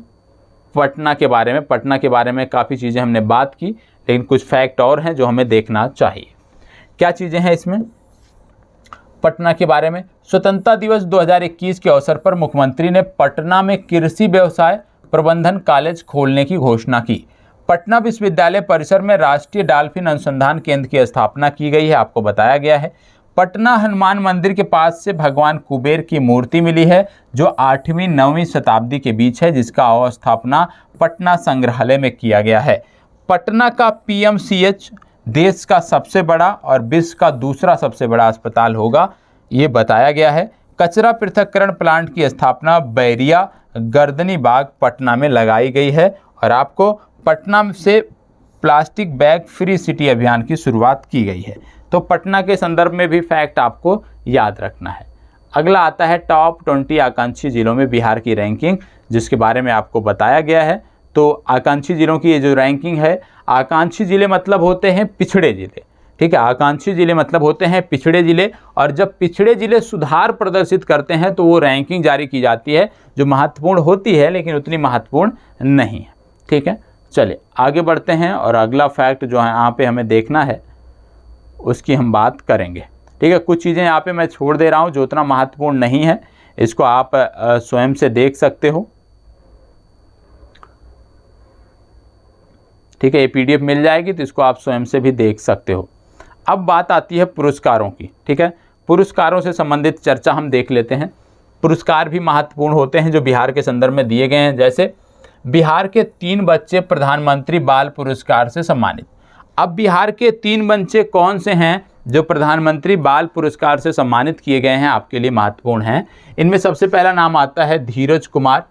पटना के बारे में। पटना के बारे में काफ़ी चीज़ें हमने बात की, लेकिन कुछ फैक्ट और हैं जो हमें देखना चाहिए। क्या चीज़ें हैं इसमें पटना के बारे में? स्वतंत्रता दिवस 2021 के अवसर पर मुख्यमंत्री ने पटना में कृषि व्यवसाय प्रबंधन कॉलेज खोलने की घोषणा की। पटना विश्वविद्यालय परिसर में राष्ट्रीय डॉल्फिन अनुसंधान केंद्र की स्थापना की गई है, आपको बताया गया है। पटना हनुमान मंदिर के पास से भगवान कुबेर की मूर्ति मिली है जो 8वीं-9वीं शताब्दी के बीच है, जिसका अवस्थापना पटना संग्रहालय में किया गया है। पटना का पीएमसीएच देश का सबसे बड़ा और विश्व का दूसरा सबसे बड़ा अस्पताल होगा, ये बताया गया है। कचरा पृथक्करण प्लांट की स्थापना बैरिया गर्दनी बाग पटना में लगाई गई है और आपको पटना से प्लास्टिक बैग फ्री सिटी अभियान की शुरुआत की गई है। तो पटना के संदर्भ में भी फैक्ट आपको याद रखना है। अगला आता है टॉप 20 आकांक्षी जिलों में बिहार की रैंकिंग, जिसके बारे में आपको बताया गया है। तो आकांक्षी जिलों की ये जो रैंकिंग है, आकांक्षी जिले मतलब होते हैं पिछड़े जिले। ठीक है, आकांक्षी जिले मतलब होते हैं पिछड़े जिले, और जब पिछड़े जिले सुधार प्रदर्शित करते हैं तो वो रैंकिंग जारी की जाती है जो महत्वपूर्ण होती है लेकिन उतनी महत्वपूर्ण नहीं है। ठीक है, चलिए आगे बढ़ते हैं और अगला फैक्ट जो है यहाँ पे हमें देखना है उसकी हम बात करेंगे। ठीक है, कुछ चीज़ें यहाँ पे मैं छोड़ दे रहा हूँ जो उतना महत्वपूर्ण नहीं है, इसको आप स्वयं से देख सकते हो। ठीक है, ये पीडीएफ मिल जाएगी तो इसको आप स्वयं से भी देख सकते हो। अब बात आती है पुरस्कारों की। ठीक है, पुरस्कारों से संबंधित चर्चा हम देख लेते हैं। पुरस्कार भी महत्वपूर्ण होते हैं जो बिहार के संदर्भ में दिए गए हैं। जैसे बिहार के 3 बच्चे प्रधानमंत्री बाल पुरस्कार से सम्मानित। अब बिहार के 3 बच्चे कौन से हैं जो प्रधानमंत्री बाल पुरस्कार से सम्मानित किए गए हैं, आपके लिए महत्वपूर्ण हैं। इनमें सबसे पहला नाम आता है धीरज कुमार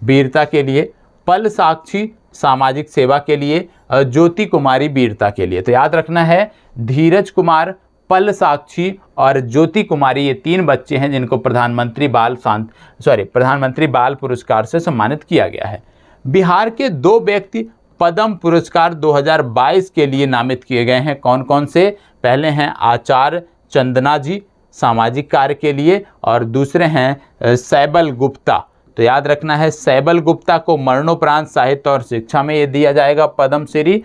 वीरता के लिए, पल साक्षी सामाजिक सेवा के लिए, ज्योति कुमारी वीरता के लिए। तो याद रखना है धीरज कुमार, पल साक्षी और ज्योति कुमारी, ये 3 बच्चे हैं जिनको प्रधानमंत्री बाल पुरस्कार से सम्मानित किया गया है। बिहार के 2 व्यक्ति पद्म पुरस्कार 2022 के लिए नामित किए गए हैं। कौन कौन से? पहले हैं आचार्य चंदना जी सामाजिक कार्य के लिए, और दूसरे हैं सैबल गुप्ता। तो याद रखना है सैबल गुप्ता को मरणोपरांत साहित्य और शिक्षा में ये दिया जाएगा पद्मश्री,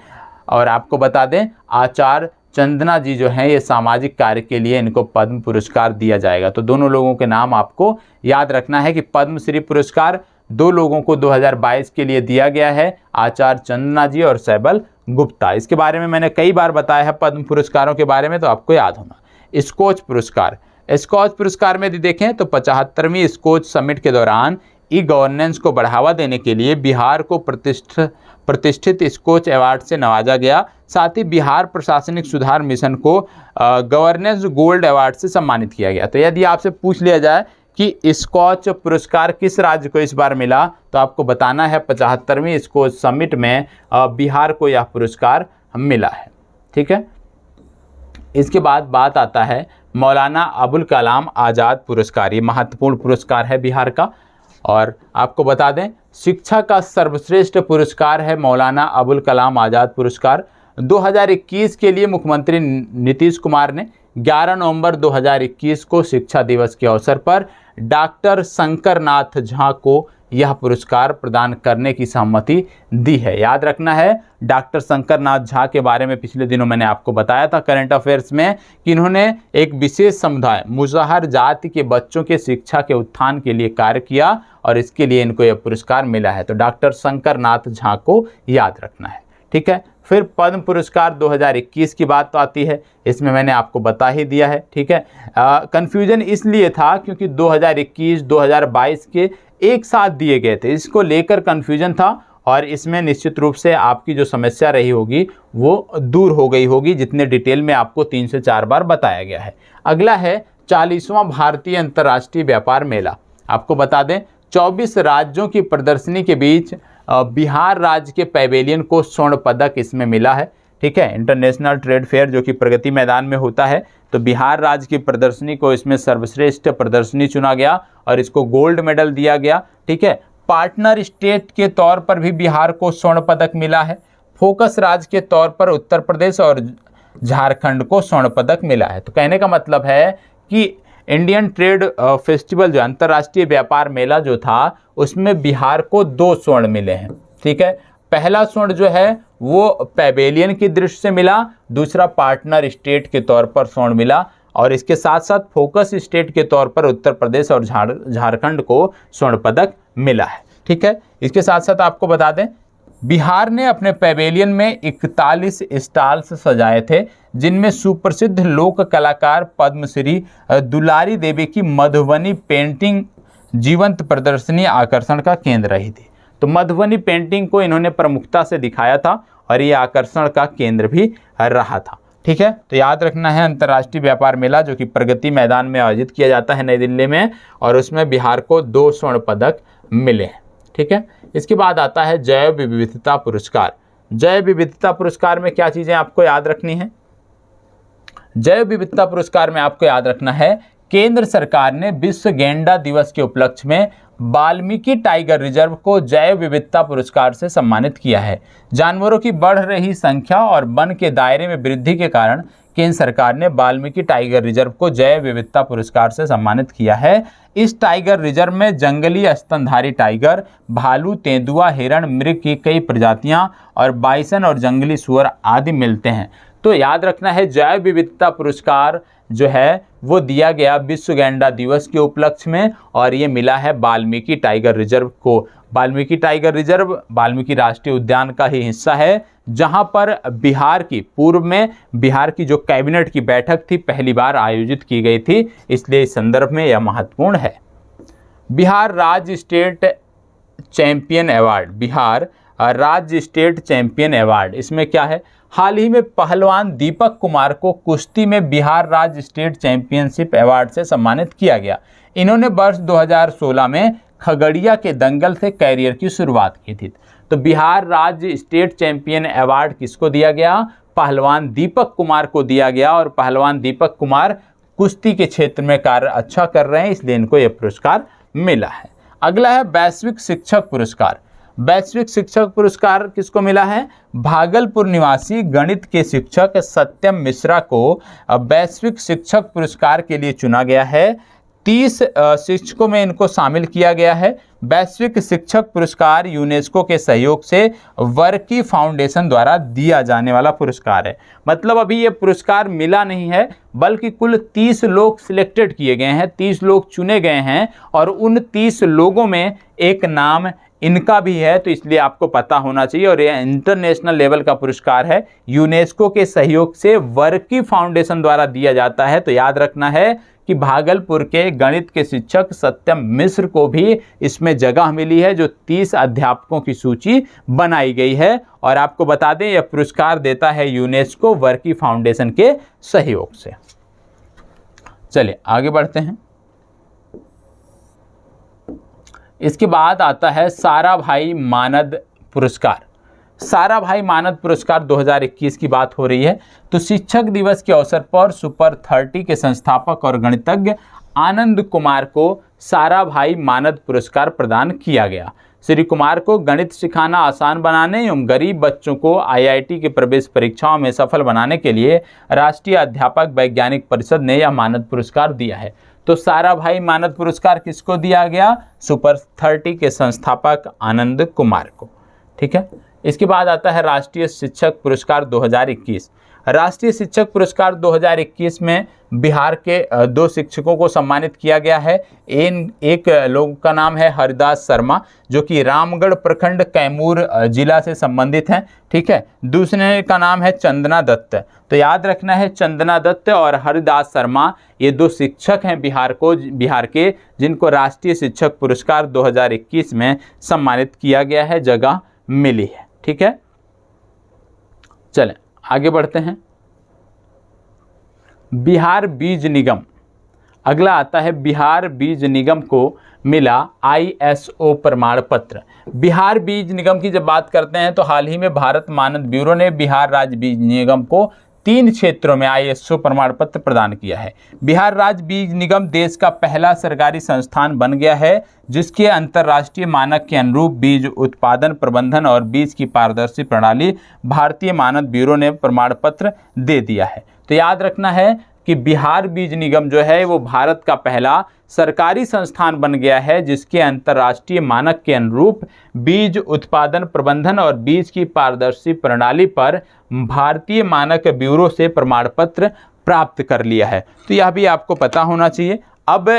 और आपको बता दें आचार्य चंदना जी जो हैं ये सामाजिक कार्य के लिए इनको पद्म पुरस्कार दिया जाएगा। तो दोनों लोगों के नाम आपको याद रखना है कि पद्मश्री पुरस्कार 2 लोगों को 2022 के लिए दिया गया है, आचार्य चंदना जी और सैबल गुप्ता। इसके बारे में मैंने कई बार बताया है पद्म पुरस्कारों के बारे में, तो आपको याद होना। स्कोच पुरस्कार, स्कोच पुरस्कार में यदि देखें तो 75वीं स्कोच समिट के दौरान ई गवर्नेंस को बढ़ावा देने के लिए बिहार को प्रतिष्ठित स्कोच अवार्ड से नवाजा गया। साथ ही बिहार प्रशासनिक सुधार मिशन को गवर्नेंस गोल्ड अवार्ड से सम्मानित किया गया। तो यदि आपसे पूछ लिया जाए कि स्कोच पुरस्कार किस राज्य को इस बार मिला, तो आपको बताना है 75वीं स्कोच समिट में बिहार को यह पुरस्कार मिला है। ठीक है, इसके बाद बात आता है मौलाना अबुल कलाम आज़ाद पुरस्कार। ये महत्वपूर्ण पुरस्कार है बिहार का, और आपको बता दें शिक्षा का सर्वश्रेष्ठ पुरस्कार है मौलाना अबुल कलाम आज़ाद पुरस्कार। 2021 के लिए मुख्यमंत्री नीतीश कुमार ने 11 नवंबर 2021 को शिक्षा दिवस के अवसर पर डॉक्टर शंकर नाथ झा को यह पुरस्कार प्रदान करने की सहमति दी है। याद रखना है, डॉक्टर शंकर नाथ झा के बारे में पिछले दिनों मैंने आपको बताया था करंट अफेयर्स में कि इन्होंने एक विशेष समुदाय मुसहर जाति के बच्चों के शिक्षा के उत्थान के लिए कार्य किया और इसके लिए इनको यह पुरस्कार मिला है। तो डॉक्टर शंकर नाथ झा को याद रखना है, ठीक है। फिर पद्म पुरस्कार 2021 की बात तो आती है, इसमें मैंने आपको बता ही दिया है, ठीक है। कन्फ्यूजन इसलिए था क्योंकि 2021 2022 के एक साथ दिए गए थे, इसको लेकर कन्फ्यूजन था और इसमें निश्चित रूप से आपकी जो समस्या रही होगी वो दूर हो गई होगी, जितने डिटेल में आपको 3 से 4 बार बताया गया है। अगला है 40वां भारतीय अंतर्राष्ट्रीय व्यापार मेला। आपको बता दें 24 राज्यों की प्रदर्शनी के बीच बिहार राज्य के पैवेलियन को स्वर्ण पदक इसमें मिला है, ठीक है। इंटरनेशनल ट्रेड फेयर जो कि प्रगति मैदान में होता है, तो बिहार राज्य की प्रदर्शनी को इसमें सर्वश्रेष्ठ प्रदर्शनी चुना गया और इसको गोल्ड मेडल दिया गया, ठीक है। पार्टनर स्टेट के तौर पर भी बिहार को स्वर्ण पदक मिला है। फोकस राज्य के तौर पर उत्तर प्रदेश और झारखंड को स्वर्ण पदक मिला है। तो कहने का मतलब है कि इंडियन ट्रेड फेस्टिवल जो अंतर्राष्ट्रीय व्यापार मेला जो था उसमें बिहार को 2 स्वर्ण मिले हैं, ठीक है। पहला स्वर्ण जो है वो पैवेलियन की दृष्टि से मिला, दूसरा पार्टनर स्टेट के तौर पर स्वर्ण मिला और इसके साथ साथ फोकस स्टेट के तौर पर उत्तर प्रदेश और झारखंड को स्वर्ण पदक मिला है, ठीक है। इसके साथ साथ आपको बता दें बिहार ने अपने पैवेलियन में 41 स्टॉल्स सजाए थे, जिनमें सुप्रसिद्ध लोक कलाकार पद्मश्री दुलारी देवी की मधुबनी पेंटिंग जीवंत प्रदर्शनी आकर्षण का केंद्र रही थी। तो मधुबनी पेंटिंग को इन्होंने प्रमुखता से दिखाया था और ये आकर्षण का केंद्र भी रहा था, ठीक है। तो याद रखना है अंतर्राष्ट्रीय व्यापार मेला जो कि प्रगति मैदान में आयोजित किया जाता है नई दिल्ली में और उसमें बिहार को 2 स्वर्ण पदक मिले हैं, ठीक है। इसके बाद आता है जैव विविधता पुरस्कार। जैव विविधता पुरस्कार में क्या चीज़ें आपको याद रखनी है? जैव विविधता पुरस्कार में आपको याद रखना है केंद्र सरकार ने विश्व गैंडा दिवस के उपलक्ष्य में वाल्मीकि टाइगर रिजर्व को जैव विविधता पुरस्कार से सम्मानित किया है। जानवरों की बढ़ रही संख्या और वन के दायरे में वृद्धि के कारण केंद्र सरकार ने वाल्मीकि टाइगर रिजर्व को जैव विविधता पुरस्कार से सम्मानित किया है। इस टाइगर रिजर्व में जंगली स्तनधारी टाइगर, भालू, तेंदुआ, हिरण, मृग की कई प्रजातियां और बाइसन और जंगली सुअर आदि मिलते हैं। तो याद रखना है जैव विविधता पुरस्कार जो है वो दिया गया विश्व गैंडा दिवस के उपलक्ष्य में और ये मिला है वाल्मीकि टाइगर रिजर्व को। वाल्मीकि टाइगर रिजर्व वाल्मीकि राष्ट्रीय उद्यान का ही हिस्सा है, जहां पर बिहार की पूर्व में बिहार की जो कैबिनेट की बैठक थी पहली बार आयोजित की गई थी, इसलिए इस संदर्भ में यह महत्वपूर्ण है। बिहार राज्य स्टेट चैंपियन अवार्ड। बिहार राज्य स्टेट चैंपियन अवार्ड, इसमें क्या है? हाल ही में पहलवान दीपक कुमार को कुश्ती में बिहार राज्य स्टेट चैंपियनशिप अवार्ड से सम्मानित किया गया। इन्होंने वर्ष 2016 में खगड़िया के दंगल से कैरियर की शुरुआत की थी। तो बिहार राज्य स्टेट चैंपियन अवार्ड किसको दिया गया? पहलवान दीपक कुमार को दिया गया और पहलवान दीपक कुमार कुश्ती के क्षेत्र में कार्य अच्छा कर रहे हैं, इसलिए इनको यह पुरस्कार मिला है। अगला है वैश्विक शिक्षक पुरस्कार। वैश्विक शिक्षक पुरस्कार किसको मिला है? भागलपुर निवासी गणित के शिक्षक सत्यम मिश्रा को वैश्विक शिक्षक पुरस्कार के लिए चुना गया है। 30 शिक्षकों में इनको शामिल किया गया है। वैश्विक शिक्षक पुरस्कार यूनेस्को के सहयोग से वर्की फाउंडेशन द्वारा दिया जाने वाला पुरस्कार है। मतलब अभी ये पुरस्कार मिला नहीं है, बल्कि कुल 30 लोग सिलेक्टेड किए गए हैं, 30 लोग चुने गए हैं और उन 30 लोगों में एक नाम इनका भी है, तो इसलिए आपको पता होना चाहिए। और यह इंटरनेशनल लेवल का पुरस्कार है, यूनेस्को के सहयोग से वर्की फाउंडेशन द्वारा दिया जाता है। तो याद रखना है कि भागलपुर के गणित के शिक्षक सत्यम मिश्र को भी इसमें जगह मिली है, जो 30 अध्यापकों की सूची बनाई गई है। और आपको बता दें यह पुरस्कार देता है यूनेस्को वर्की फाउंडेशन के सहयोग से। चलिए आगे बढ़ते हैं। इसके बाद आता है साराभाई मानद पुरस्कार। साराभाई मानद पुरस्कार 2021 की बात हो रही है। तो शिक्षक दिवस के अवसर पर सुपर 30 के संस्थापक और गणितज्ञ आनंद कुमार को साराभाई मानद पुरस्कार प्रदान किया गया। श्री कुमार को गणित सिखाना आसान बनाने एवं गरीब बच्चों को IIT की प्रवेश परीक्षाओं में सफल बनाने के लिए राष्ट्रीय अध्यापक वैज्ञानिक परिषद ने यह मानद पुरस्कार दिया है। तो साराभाई मानद पुरस्कार किसको दिया गया? सुपर 30 के संस्थापक आनंद कुमार को। ठीक है, इसके बाद आता है राष्ट्रीय शिक्षक पुरस्कार 2021। राष्ट्रीय शिक्षक पुरस्कार 2021 में बिहार के 2 शिक्षकों को सम्मानित किया गया है। एक लोग का नाम है हरिदास शर्मा, जो कि रामगढ़ प्रखंड कैमूर जिला से संबंधित हैं। ठीक है, दूसरे का नाम है चंदना दत्त। तो याद रखना है, चंदना दत्त और हरिदास शर्मा ये 2 शिक्षक हैं बिहार के, जिनको राष्ट्रीय शिक्षक पुरस्कार 2021 में सम्मानित किया गया है, जगह मिली है। ठीक है, चलें आगे बढ़ते हैं। बिहार बीज निगम, अगला आता है बिहार बीज निगम को मिला ISO प्रमाण पत्र। बिहार बीज निगम की जब बात करते हैं तो हाल ही में भारत मानद ब्यूरो ने बिहार राज्य बीज निगम को 3 क्षेत्रों में ISO प्रमाण पत्र प्रदान किया है। बिहार राज्य बीज निगम देश का पहला सरकारी संस्थान बन गया है जिसके अंतर्राष्ट्रीय मानक के अनुरूप बीज उत्पादन, प्रबंधन और बीज की पारदर्शी प्रणाली भारतीय मानद ब्यूरो ने प्रमाण पत्र दे दिया है। तो याद रखना है कि बिहार बीज निगम जो है वो भारत का पहला सरकारी संस्थान बन गया है जिसके अंतर्राष्ट्रीय मानक के अनुरूप बीज उत्पादन, प्रबंधन और बीज की पारदर्शी प्रणाली पर भारतीय मानक ब्यूरो से प्रमाण पत्र प्राप्त कर लिया है। तो यह भी आपको पता होना चाहिए। अब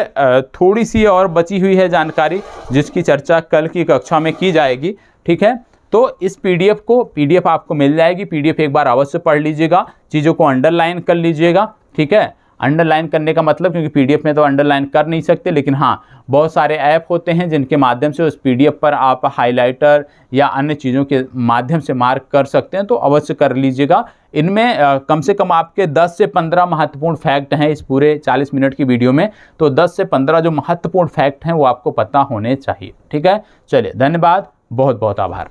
थोड़ी सी और बची हुई है जानकारी जिसकी चर्चा कल की कक्षा में की जाएगी। ठीक है, तो इस PDF आपको मिल जाएगी। PDF एक बार अवश्य पढ़ लीजिएगा, चीज़ों को अंडरलाइन कर लीजिएगा। ठीक है, अंडरलाइन करने का मतलब, क्योंकि PDF में तो अंडरलाइन कर नहीं सकते, लेकिन हाँ बहुत सारे ऐप होते हैं जिनके माध्यम से उस PDF पर आप हाइलाइटर या अन्य चीज़ों के माध्यम से मार्क कर सकते हैं, तो अवश्य कर लीजिएगा। इनमें कम से कम आपके 10 से 15 महत्वपूर्ण फैक्ट हैं इस पूरे 40 मिनट की वीडियो में, तो 10 से 15 जो महत्वपूर्ण फैक्ट हैं वो आपको पता होने चाहिए। ठीक है, चलिए धन्यवाद, बहुत बहुत आभार।